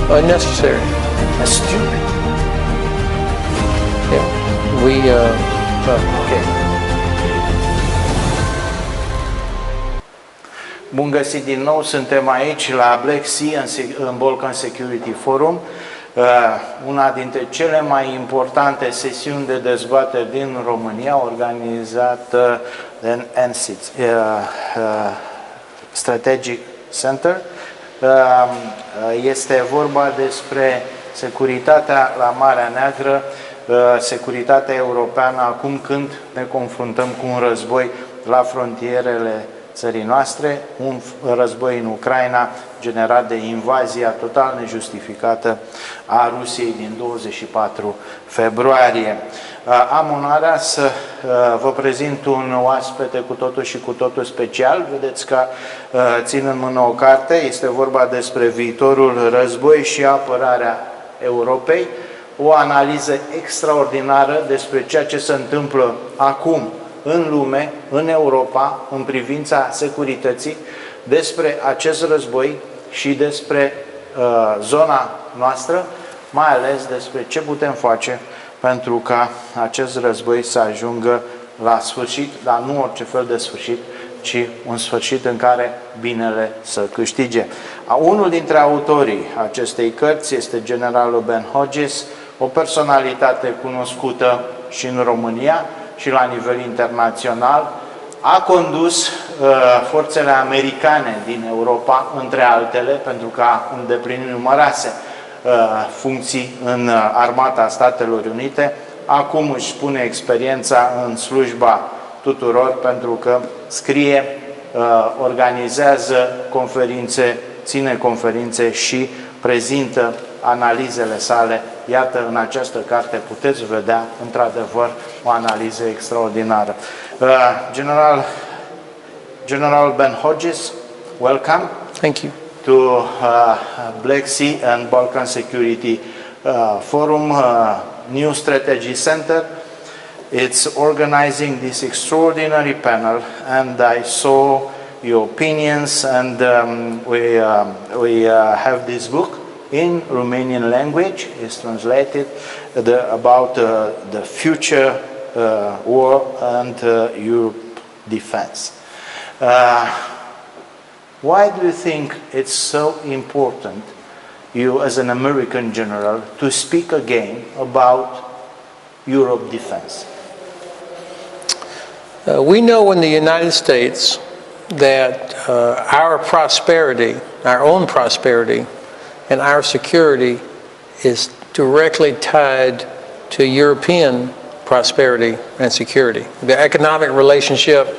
unnecessary. That's stupid. Yeah, Okay. Bun găsit din nou, suntem aici la Black Sea în Balkan Security Forum, una dintre cele mai importante sesiuni de dezbateri din România, organizată de NSIT, Strategic Center. Este vorba despre securitatea la Marea Neagră, securitatea europeană acum când ne confruntăm cu un război la frontierele țării noastre, un război în Ucraina generat de invazia total nejustificată a Rusiei din 24 februarie. Am onoarea să vă prezint un oaspete cu totul și cu totul special. Vedeți că țin în mână o carte, este vorba despre viitorul război și apărarea Europei, o analiză extraordinară despre ceea ce se întâmplă acum în lume, în Europa, în privința securității, despre acest război și despre zona noastră, mai ales despre ce putem face pentru ca acest război să ajungă la sfârșit, dar nu orice fel de sfârșit, ci un sfârșit în care binele să câștige. Unul dintre autorii acestei cărți este generalul Ben Hodges, o personalitate cunoscută și în România și la nivel internațional. A condus forțele americane din Europa, între altele, pentru că a îndeplinit numeroase funcții în Armata Statelor Unite. Acum își pune experiența în slujba tuturor, pentru că scrie, organizează conferințe, ține conferințe și prezintă analizele sale. Iată, în această carte puteți vedea, într-adevăr, o analiză extraordinară. General Ben Hodges, welcome. Thank you. To Black Sea and Balkan Security Forum, New Strategy Center. It's organizing this extraordinary panel, and I saw your opinions, and we have this book in Romanian language. It's translated about the future war and Europe defense. Why do you think it's so important, you as an American general, to speak again about Europe defense? We know in the United States that our prosperity, our own prosperity, and our security is directly tied to European prosperity and security. The economic relationship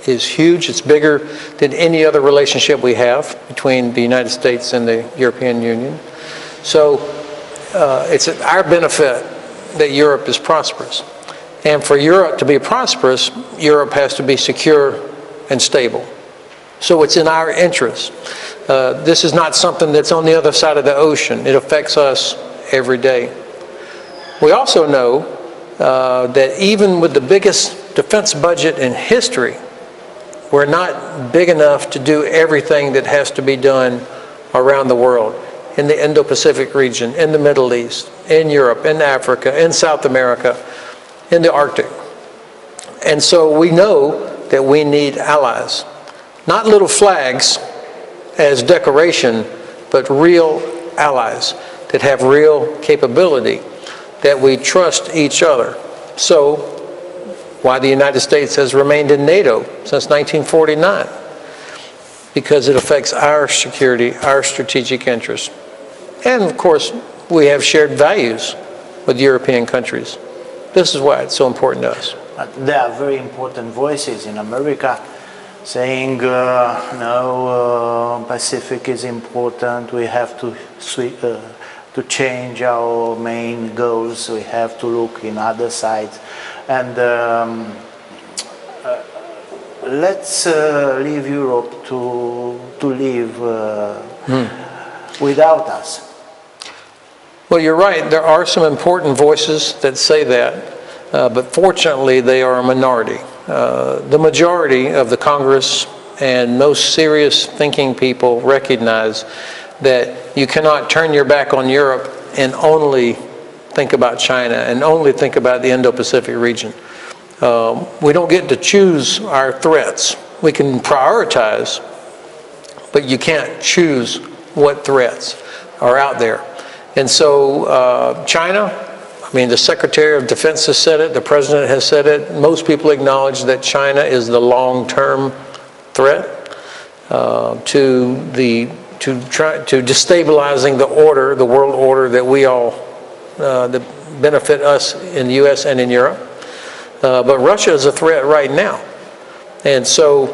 is huge. It's bigger than any other relationship we have between the United States and the European Union. So it's at our benefit that Europe is prosperous. And for Europe to be prosperous, Europe has to be secure and stable. So it's in our interest. This is not something that's on the other side of the ocean. It affects us every day. We also know that even with the biggest defense budget in history, we're not big enough to do everything that has to be done around the world, in the Indo-Pacific region, in the Middle East, in Europe, in Africa, in South America, in the Arctic. And so we know that we need allies. Not little flags as decoration, but real allies that have real capability, that we trust each other. So, why the United States has remained in NATO since 1949? Because it affects our security, our strategic interests. And of course, we have shared values with European countries. This is why it's so important to us. There are very important voices in America saying, no, Pacific is important, we have to change our main goals, we have to look in other sides. And let's leave Europe to live without us. Well, you're right. There are some important voices that say that, but fortunately they are a minority. The majority of the Congress and most serious thinking people recognize that you cannot turn your back on Europe and only think about China and only think about the Indo-Pacific region. We don't get to choose our threats. We can prioritize, but you can't choose what threats are out there. And so China, I mean, the Secretary of Defense has said it, the President has said it. Most people acknowledge that China is the long-term threat to destabilizing the order, the world order that we all, that benefit us in the U.S. and in Europe. But Russia is a threat right now. And so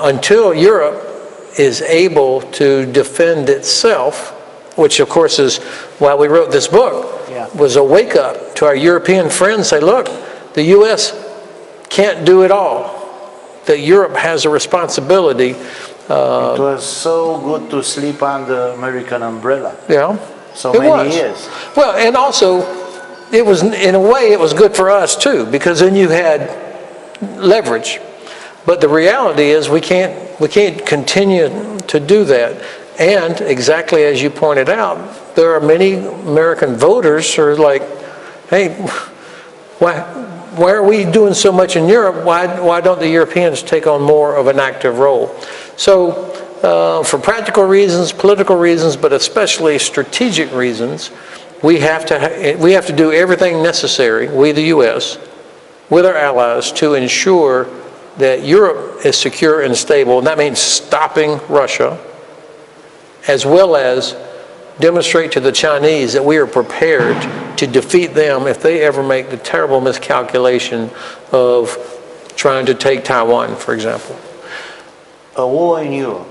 until Europe is able to defend itself, which of course is why we wrote this book, was a wake up to our European friends, say, look, the U.S. can't do it all. That Europe has a responsibility. It was so good to sleep under American umbrella. Yeah. So many years. Well, and also, it was, in a way, it was good for us too, because then you had leverage. But the reality is we can't continue to do that. And exactly as you pointed out, there are many American voters who are like, hey, why are we doing so much in Europe? Why don't the Europeans take on more of an active role? So for practical reasons, political reasons, but especially strategic reasons, we have to do everything necessary, we the U.S., with our allies, to ensure that Europe is secure and stable. And that means stopping Russia, as well as demonstrate to the Chinese that we are prepared to defeat them if they ever make the terrible miscalculation of trying to take Taiwan, for example. A war in Europe,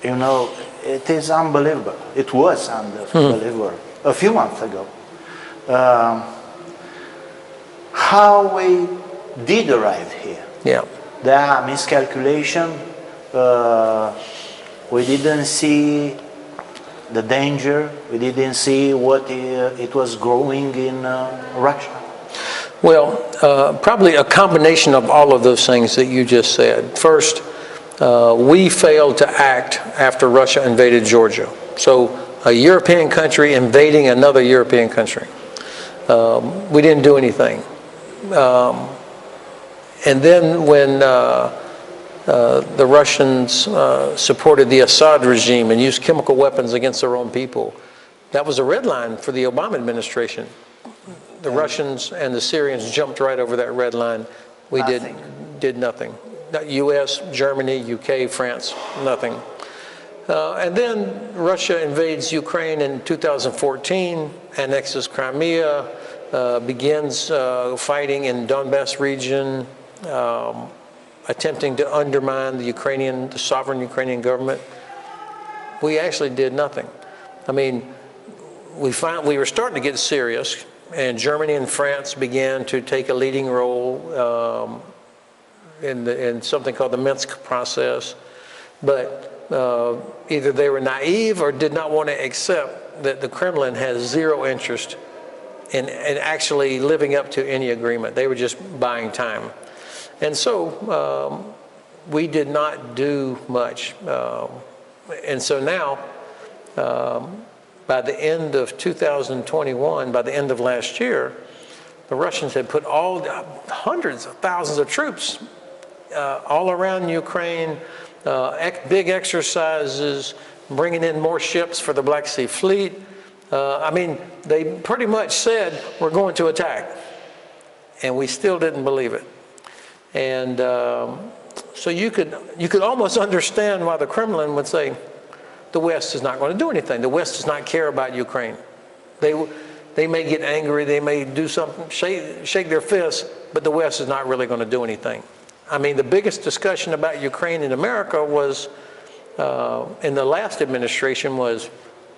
you know, it is unbelievable. It was unbelievable a few months ago. How we did arrive here. Yeah. There are miscalculation. We didn't see the danger. We didn't see what it was growing in Russia. Well, probably a combination of all of those things that you just said. First, we failed to act after Russia invaded Georgia. So a European country invading another European country. We didn't do anything. And then when the Russians supported the Assad regime and used chemical weapons against their own people, that was a red line for the Obama administration. The Russians and the Syrians jumped right over that red line. We did nothing. U.S., Germany, UK, France, nothing. And then Russia invades Ukraine in 2014, annexes Crimea, begins fighting in Donbass region, attempting to undermine the sovereign Ukrainian government. We actually did nothing. I mean, we were starting to get serious, and Germany and France began to take a leading role in something called the Minsk process. But either they were naive or did not want to accept that the Kremlin has zero interest in actually living up to any agreement. They were just buying time. And so we did not do much. And so now, by the end of 2021, by the end of last year, the Russians had put hundreds of thousands of troops all around Ukraine, big exercises, bringing in more ships for the Black Sea Fleet. I mean, they pretty much said, we're going to attack. And we still didn't believe it. And so you could almost understand why the Kremlin would say, the West is not going to do anything. The West does not care about Ukraine. They may get angry, they may do something, shake their fists, but the West is not really going to do anything. I mean, the biggest discussion about Ukraine in America was, in the last administration, was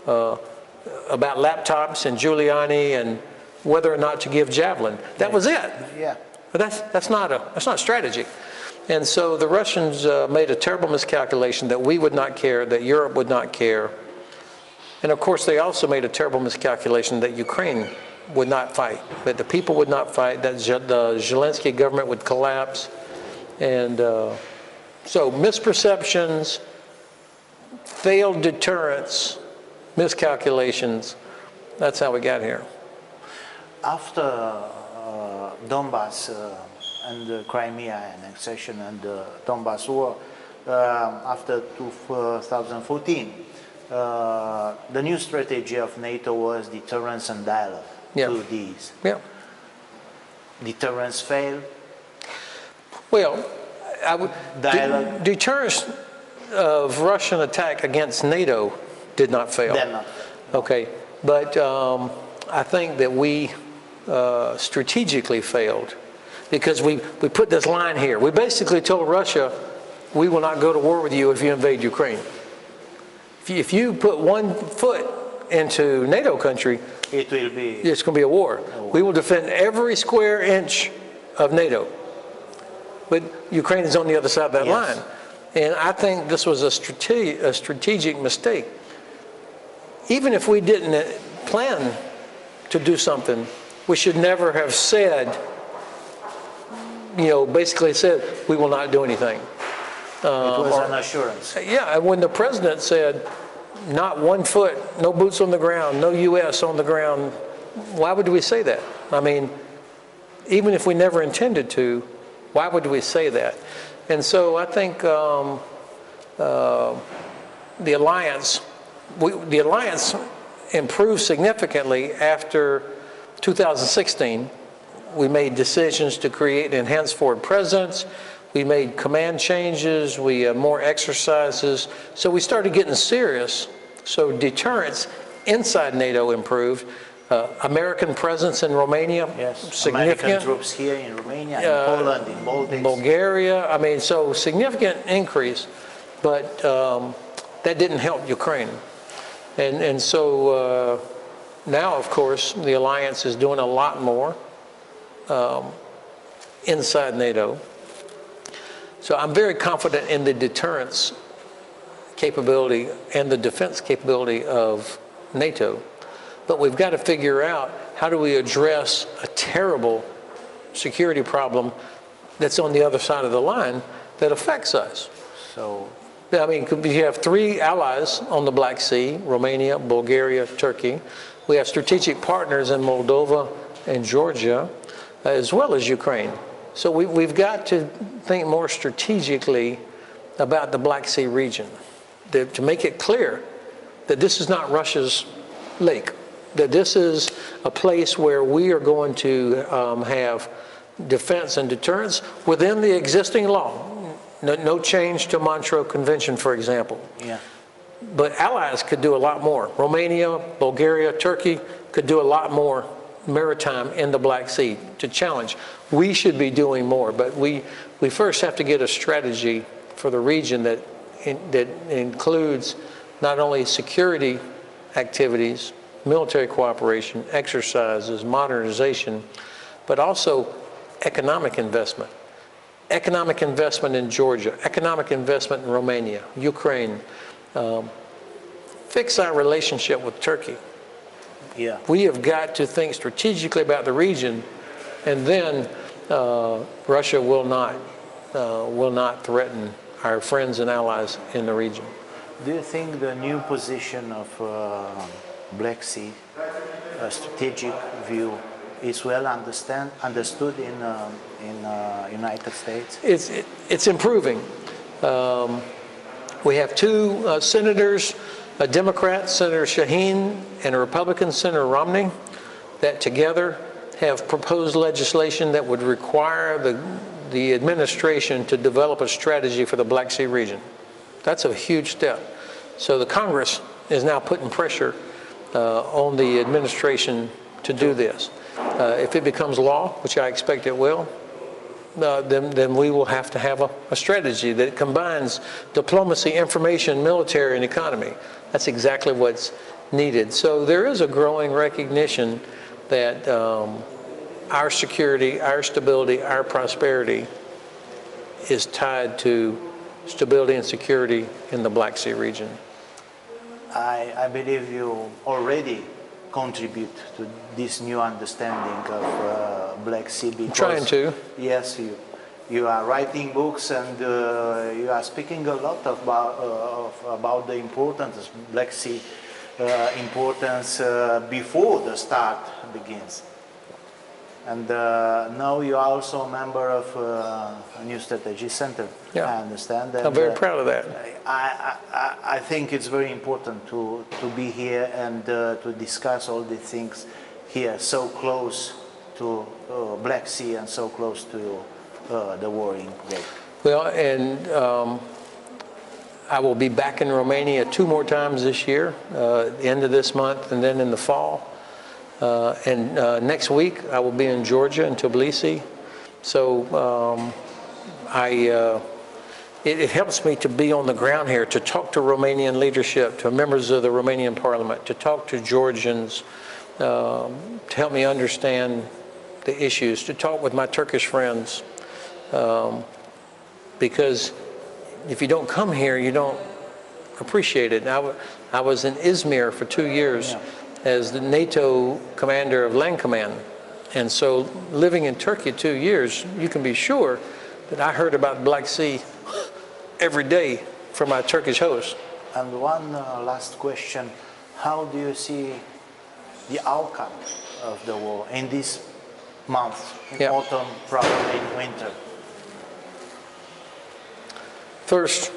about laptops and Giuliani and whether or not to give Javelin. That was it. Yeah. But that's not strategy. And so the Russians made a terrible miscalculation that we would not care, that Europe would not care. And of course, they also made a terrible miscalculation that Ukraine would not fight, that the people would not fight, that the Zelensky government would collapse. And so misperceptions, failed deterrence, miscalculations. That's how we got here. After Donbass and the Crimea annexation and the Donbass war, after 2014, the new strategy of NATO was deterrence and dialogue. Yeah. To these. Yeah. Deterrence failed. Well, I would Dialogue. deterrence of Russian attack against NATO did not fail. Did not. Okay, but I think that we strategically failed because we put this line here. We basically told Russia, we will not go to war with you if you invade Ukraine. If you put 1 foot into NATO country, It will be. it's going to be a war. We will defend every square inch of NATO. But Ukraine is on the other side of that Yes. line. And I think this was a strategic mistake. Even if we didn't plan to do something, we should never have said, basically said, we will not do anything. It was an assurance. Yeah, and when the president said, not 1 foot, no boots on the ground, no U.S. on the ground, why would we say that? I mean, even if we never intended to, why would we say that? And so I think the alliance improved significantly after 2016. We made decisions to create an enhanced forward presence. We made command changes. We had more exercises. So we started getting serious. So deterrence inside NATO improved. American presence in Romania, Yes. significant. American troops here in Romania, in Poland, in Baltics. Bulgaria. I mean, so significant increase, but that didn't help Ukraine. And so now, of course, the alliance is doing a lot more inside NATO. So I'm very confident in the deterrence capability and the defense capability of NATO. But we've got to figure out, how do we address a terrible security problem that's on the other side of the line that affects us? So, I mean, we have 3 allies on the Black Sea: Romania, Bulgaria, Turkey. We have strategic partners in Moldova and Georgia, as well as Ukraine. So we've got to think more strategically about the Black Sea region, to make it clear that this is not Russia's lake, that this is a place where we are going to have defense and deterrence within the existing law. No change to Montreux Convention, for example. yeah. But allies could do a lot more. Romania, Bulgaria, Turkey could do a lot more maritime in the Black Sea to challenge. We should be doing more, but we first have to get a strategy for the region that includes not only security activities, military cooperation, exercises, modernization, but also economic investment. Economic investment in Georgia, economic investment in Romania, Ukraine. Fix our relationship with Turkey. Yeah. We have got to think strategically about the region, and then Russia will not threaten our friends and allies in the region. Do you think the new position of Black Sea, a strategic view, is well understood in United States? It's improving. We have 2 senators, a Democrat, Senator Shaheen, and a Republican, Senator Romney, that together have proposed legislation that would require the administration to develop a strategy for the Black Sea region. That's a huge step. So the Congress is now putting pressure on the administration to do this. If it becomes law, which I expect it will, then we will have to have a strategy that combines diplomacy, information, military, and economy. That's exactly what's needed. So there is a growing recognition that our security, our stability, our prosperity is tied to stability and security in the Black Sea region. I believe you already contribute to this new understanding of Black Sea. Because, Trying to. Yes, You are writing books and you are speaking a lot about the importance of Black Sea importance before the start begins. And now you are also a member of a new strategy center. Yeah. I understand. And, I'm very proud of that. I think it's very important to be here and to discuss all these things here, so close to Black Sea and so close to the war in Kuwait. Well, and I will be back in Romania 2 more times this year, the end of this month and then in the fall. And next week I will be in Georgia in Tbilisi. So it helps me to be on the ground here, to talk to Romanian leadership, to members of the Romanian parliament, to talk to Georgians, to help me understand the issues, to talk with my Turkish friends. Because if you don't come here, you don't appreciate it. I was in Izmir for 2 years as the NATO commander of Land Command. And so living in Turkey 2 years, you can be sure that I heard about the Black Sea every day from my Turkish host. And one last question. How do you see the outcome of the war in this month, in autumn, probably in winter? First,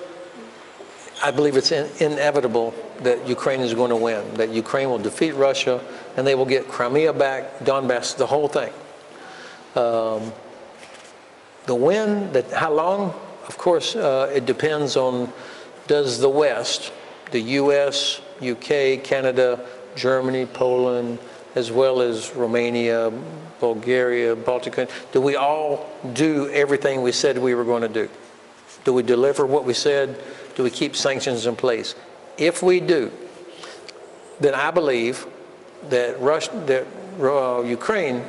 I believe it's inevitable that Ukraine is going to win, that Ukraine will defeat Russia, and they will get Crimea back, Donbass, the whole thing. The win, how long? Of course, it depends on, does the West, the US, UK, Canada, Germany, Poland, as well as Romania, Bulgaria, Baltic countries, do we all do everything we said we were going to do? Do we deliver what we said? Do we keep sanctions in place? If we do, then I believe that Ukraine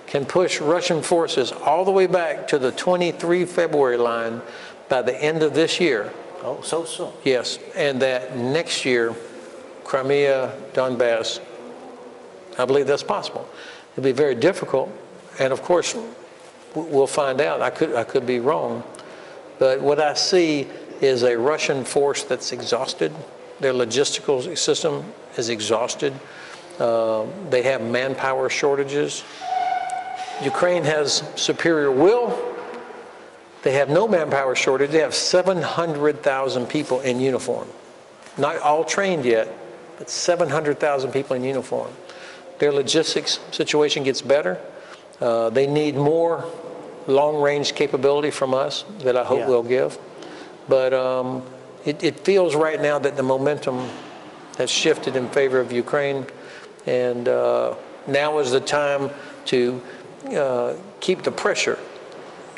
can push Russian forces all the way back to the 23 February line by the end of this year. Oh, so soon? Yes, and that next year, Crimea, Donbass, I believe that's possible. It'll be very difficult, and of course, we'll find out. I could be wrong. But what I see is a Russian force that's exhausted. Their logistical system is exhausted. They have manpower shortages. Ukraine has superior will. They have no manpower shortage. They have 700,000 people in uniform. Not all trained yet, but 700,000 people in uniform. Their logistics situation gets better. They need more long-range capability from us that I hope we'll give. But it feels right now that the momentum has shifted in favor of Ukraine. And now is the time to keep the pressure.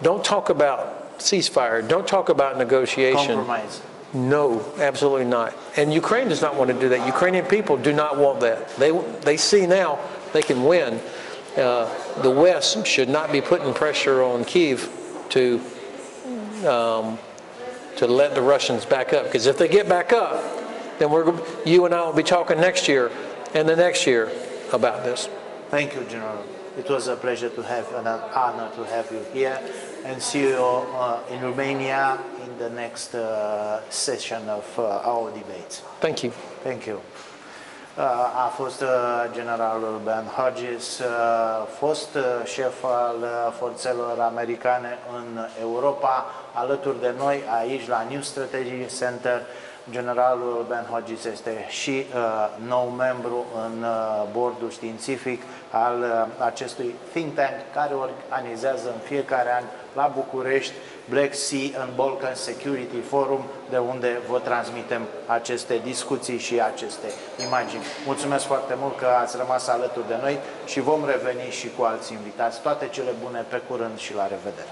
Don't talk about ceasefire. Don't talk about negotiation. Compromise. No, absolutely not. And Ukraine does not want to do that. Ukrainian people do not want that. They see now they can win. The West should not be putting pressure on Kyiv to let the Russians back up. Because if they get back up, then you and I will be talking next year and the next year about this. Thank you, General. It was a pleasure to have you, and an honor to have you here. And see you in Romania in the next session of our debates. Thank you. Thank you. A fost generalul Ben Hodges, fost șef al forțelor americane în Europa, alături de noi aici la New Strategy Center. Generalul Ben Hodges este și nou membru în bordul științific al acestui think tank care organizează în fiecare an la București Black Sea and Balkans Security Forum, de unde vă transmitem aceste discuții și aceste imagini. Mulțumesc foarte mult că ați rămas alături de noi și vom reveni și cu alți invitați. Toate cele bune, pe curând și la revedere!